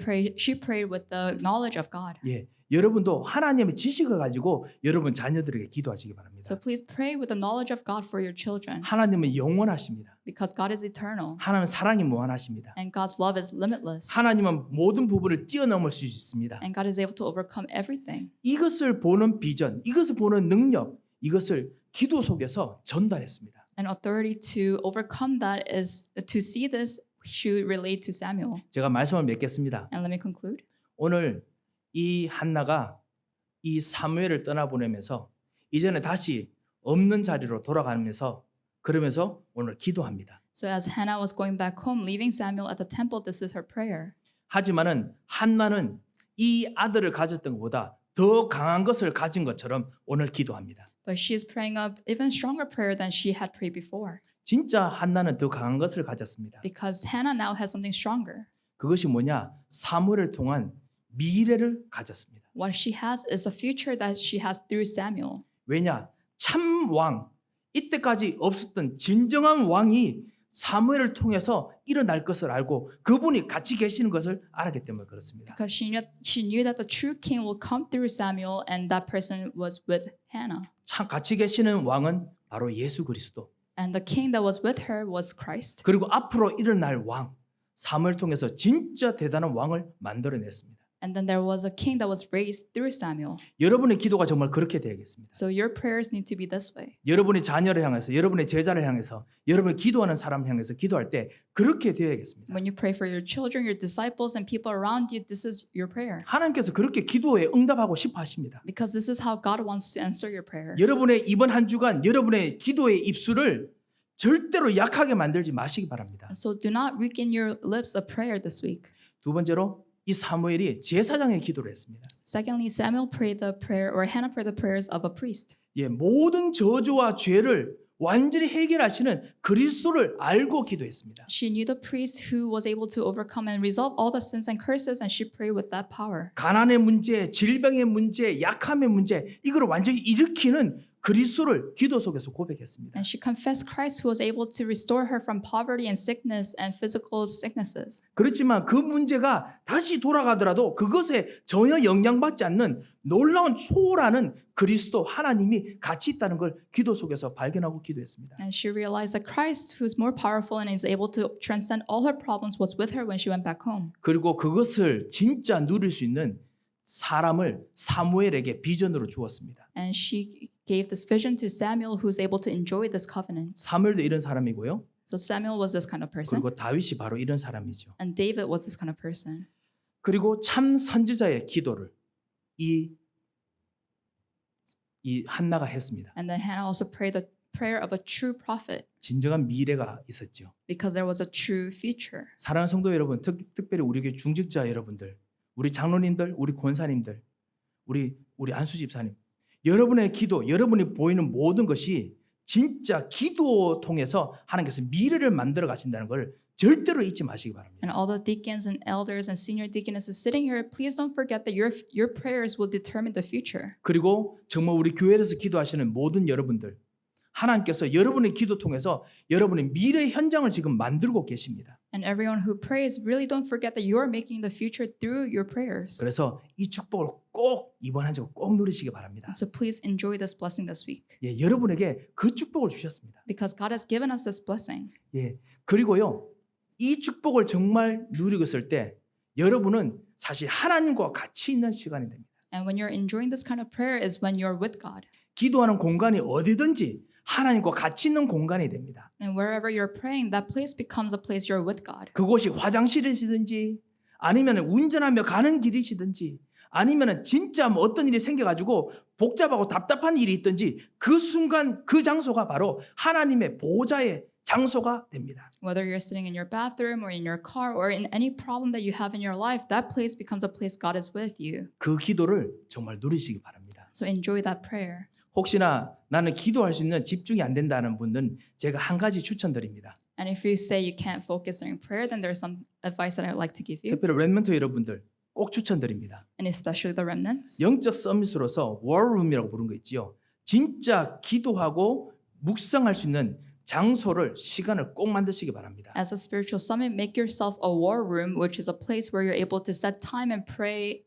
prayed with the knowledge of God. 예, 여러분도 하나님의 지식을 가지고 여러분 자녀들에게 기도하시기 바랍니다. So please pray with the knowledge of God for your children. 하나님은 영원하십니다. Because God is eternal. 하나님은 사랑이 무한하십니다. And God's love is limitless. 하나님은 모든 부분을 뛰어넘을 수 있습니다. And God is able to overcome everything. 이것을 보는 비전, 이것을 보는 능력, 이것을 기도 속에서 전달했습니다. And authority to overcome that is to see this should relate to Samuel. 제가 말씀을 맺겠습니다. And let me conclude. 오늘 이 한나가 이 사무엘을 떠나보내면서 이제는 다시 없는 자리로 돌아가면서 그러면서 오늘 기도합니다. So as Hannah was going back home, leaving Samuel at the temple, this is her prayer. 하지만은 한나는 이 아들을 가졌던 것보다 더 강한 것을 가진 것처럼 오늘 기도합니다. But she is praying a even stronger prayer than she had prayed before. 진짜 한나는 더 강한 것을 가졌습니다. Because Hannah now has something stronger. 그것이 뭐냐? 사무엘을 통한 미래를 가졌습니다. What she has is a future that she has through Samuel. 왜냐? 참 왕, 이때까지 없었던 진정한 왕이 사무엘을 통해서 일어날 것을 알고 그분이 같이 계시는 것을 알았기 때문에 그렇습니다. Because she knew that the true king will come through Samuel and that person was with Hannah. 참 같이 계시는 왕은 바로 예수 그리스도. And the king that was with her was Christ. 그리고 앞으로 일어날 왕, 사무엘 통해서 진짜 대단한 왕을 만들어냈습니다. And then there was a king that was raised through Samuel. 여러분의 기도가 정말 그렇게 되어야겠습니다. So your prayers need to be this way. 여러분의 자녀를 향해서, 여러분의 제자를 향해서, 여러분이 기도하는 사람을 향해서 기도할 때 그렇게 되어야겠습니다. When you pray for your children, your disciples, and people around you, this is your prayer. 하나님께서 그렇게 기도에 응답하고 싶어 하십니다. Because this is how God wants to answer your prayers. 여러분의 이번 한 주간 여러분의 기도의 입술을 절대로 약하게 만들지 마시기 바랍니다. So do not weaken your lips of prayer this week. 두 번째로 이 사무엘이 제사장의 기도를 했습니다. Secondly, Samuel prayed the prayer, or Hannah prayed the prayers of a priest. 예, 모든 저주와 죄를 완전히 해결하시는 그리스도를 알고 기도했습니다. She knew the priest who was able to overcome and resolve all the sins and curses, and she prayed with that power. 가난의 문제, 질병의 문제, 약함의 문제 이걸 완전히 일으키는 그리스도를 기도 속에서 고백했습니다. And she confessed Christ who was able to restore her from poverty and sickness and physical sicknesses. 그렇지만 그 문제가 다시 돌아가더라도 그것에 전혀 영향받지 않는 놀라운 초월하는 그리스도 하나님이 같이 있다는 걸 기도 속에서 발견하고 기도했습니다. And she realized that Christ, who is more powerful and is able to transcend all her problems, was with her when she went back home. 그리고 그것을 진짜 누릴 수 있는 사람을 사무엘에게 비전으로 주었습니다. And she gave this vision to Samuel, who is able to enjoy this covenant. 사무엘도 이런 사람이고요. So Samuel was this kind of person, 그리고 다윗이 바로 이런 사람이죠. and David was this kind of person. 그리고 참 선지자의 기도를 이 한나가 했습니다. And then Hannah also prayed the prayer of a true prophet, 진정한 미래가 있었죠. because there was a true future. 사랑하는 성도 여러분, 특별히 우리 교회 중직자 여러분들, 우리 장로님들, 우리 권사님들, 우리 안수 집사님, 여러분의 기도, 여러분이 보이는 모든 것이 진짜 기도 통해서 하나님께서 미래를 만들어 가신다는 걸 절대로 잊지 마시기 바랍니다. And all the deacons and elders and senior deaconesses sitting here, please don't forget that your prayers will determine the future. 그리고 정말 우리 교회에서 기도하시는 모든 여러분들, 하나님께서 여러분의 기도 통해서 여러분의 미래의 현장을 지금 만들고 계십니다. And everyone who prays, really don't forget that you are making the future through your prayers. 그래서 이 축복을 꼭 이번 한 주 꼭 누리시기 바랍니다. So please enjoy this blessing this week 예, 여러분에게 그 축복을 주셨습니다. because God has given us this blessing. 예, 그리고요, 이 축복을 정말 누리고 있을 때 여러분은 사실 하나님과 같이 있는 시간이 됩니다. And when you're enjoying this kind of prayer is when you're with God. 기도하는 공간이 어디든지 하나님과 같이 있는 공간이 됩니다. And wherever you're praying, that place becomes a place you're with God. 그곳이 화장실이시든지 아니면 운전하며 가는 길이시든지 아니면 진짜 뭐 어떤 일이 생겨가지고 복잡하고 답답한 일이 있든지 그 순간 그 장소가 바로 하나님의 보좌의 장소가 됩니다. Whether you're sitting in your bathroom or in your car or in any problem that you have in your life, that place becomes a place God is with you. 그 기도를 정말 누리시기 바랍니다. So enjoy that prayer. 혹시나 나는 기도할 수 있는 집중이 안 된다는 분은 제가 한 가지 추천드립니다. And if you say you can't focus during prayer, then there's some advice that I'd like to give you, 특별히 렘넌트 여러분들 꼭 추천드립니다. and especially the remnants. 영적 서밋으로서 워룸이라고 부른 거 있지요. 진짜 기도하고 묵상할 수 있는 장소를 시간을 꼭 만드시기 바랍니다. As a spiritual summit, make yourself a war room, which is a place where you're able to set time and pray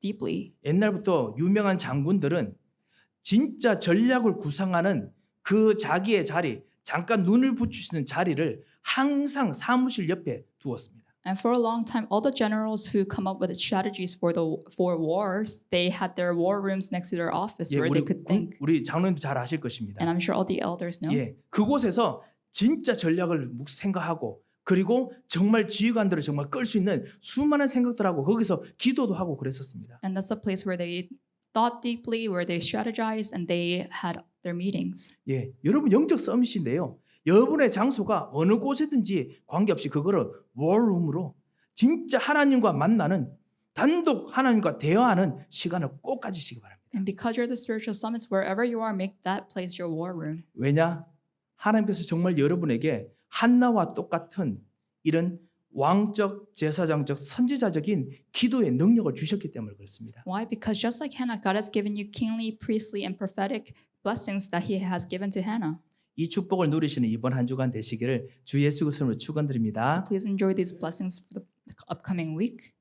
deeply. 옛날부터 유명한 장군들은 진짜 전략을 구상하는 그 자기의 자리, 잠깐 눈을 붙이시는 자리를 항상 사무실 옆에 두었습니다. And for a long time, all the generals who come up with strategies for wars, they had their war rooms next to their office 예, where they could think. 우리 장로님도 잘 아실 것입니다. And I'm sure all the elders know. 예, 그곳에서 진짜 전략을 생각하고 그리고 정말 지휘관들을 정말 끌 수 있는 수많은 생각들하고 거기서 기도도 하고 그랬었습니다. And that's a place where they thought deeply, where they strategized, and they had their meetings. 예, 여러분 영적 서밋인데요. 여러분의 장소가 어느 곳이든지 관계없이 그거를 워룸으로 진짜 하나님과 만나는 단독 하나님과 대화하는 시간을 꼭 가지시기 바랍니다. And because you're the spiritual summits, wherever you are, make that place your war room. 왜냐? 하나님께서 정말 여러분에게 한나와 똑같은 이런 왕적, 제사장적, 선지자적인 기도의 능력을 주셨기 때문에 그렇습니다. Why? Because just like Hannah, God has given you kingly, priestly, and prophetic blessings that He has given to Hannah. 이 축복을 누리시는 이번 한 주간 되시기를 주 예수 그리스도로 축원드립니다. So please enjoy these blessings for the upcoming week.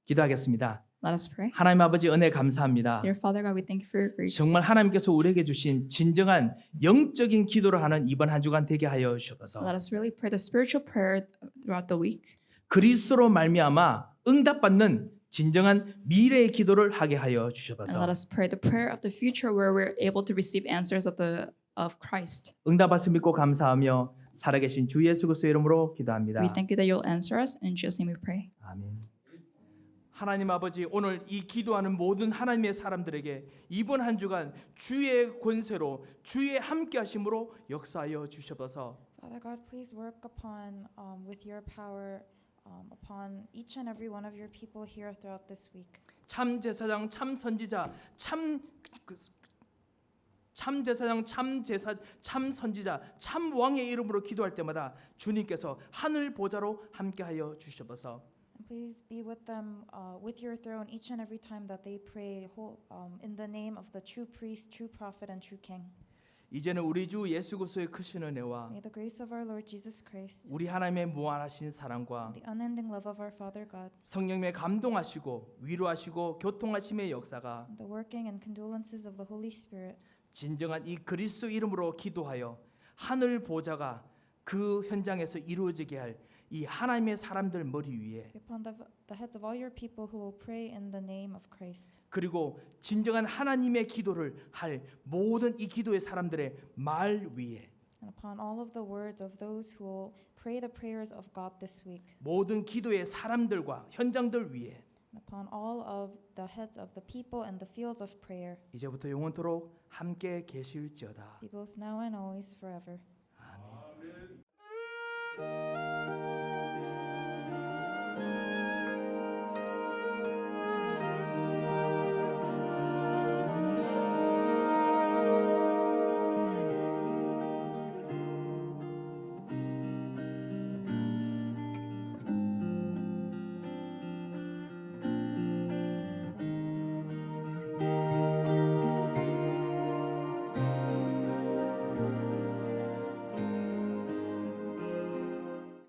기도하겠습니다. Let us pray. 하나님 아버지 은혜 감사합니다. Dear Father God, we thank you for your grace. 정말 하나님께서 우리에게 주신 진정한 영적인 기도를 하는 이번 한 주간 되게 하여 주셔서 Let us really pray the spiritual prayer throughout the week. 그리스도로 말미암아 응답받는 진정한 미래의 기도를 하게 하여 And let 주셔서 us pray the prayer of the future where we're able to receive answers of Christ. 응답하심 믿고 감사하며 살아계신 주 예수 그리스도의 이름으로 기도합니다. We thank you that you'll answer us. In Jesus' name we pray. 아멘. 하나님 아버지 오늘 이 기도하는 모든 하나님의 사람들에게 이번 한 주간 주의 권세로 주의 함께하심으로 역사하여 주셔서 Father God, please work upon with your power upon each and every one of your people here throughout this week. 참 제사장 참 선지자 참 제사장 참 선지자 참 왕의 이름으로 기도할 때마다 주님께서 하늘 보좌로 함께하여 주셔서 And please be with them with your throne each and every time that they pray in the name of the true priest, true prophet, and true king. 이제는 우리 주 예수 그리스도의 크신 은혜와 May the grace of our Lord Jesus Christ, 우리 하나님의 무한하신 사랑과 the unending love of our Father God, 성령님의 감동하시고 위로하시고 교통하심의 역사가 and the working and condolences of the Holy Spirit 진정한 이 그리스도 이름으로 기도하여 하늘 보좌가 그 현장에서 이루어지게 할 이 하나님의 사람들 머리 위에 be upon the heads of all your people who will pray in the name of Christ. 그리고 진정한 하나님의 기도를 할 모든 이 기도의 사람들의 말 위에 And upon all of the words of those who will pray the prayers of God this week. 모든 기도의 사람들과 현장들 위에 And upon all of the heads of the people and the fields of prayer. 이제부터 영원토록 함께 계실지어다. Be both now and always forever. 아멘.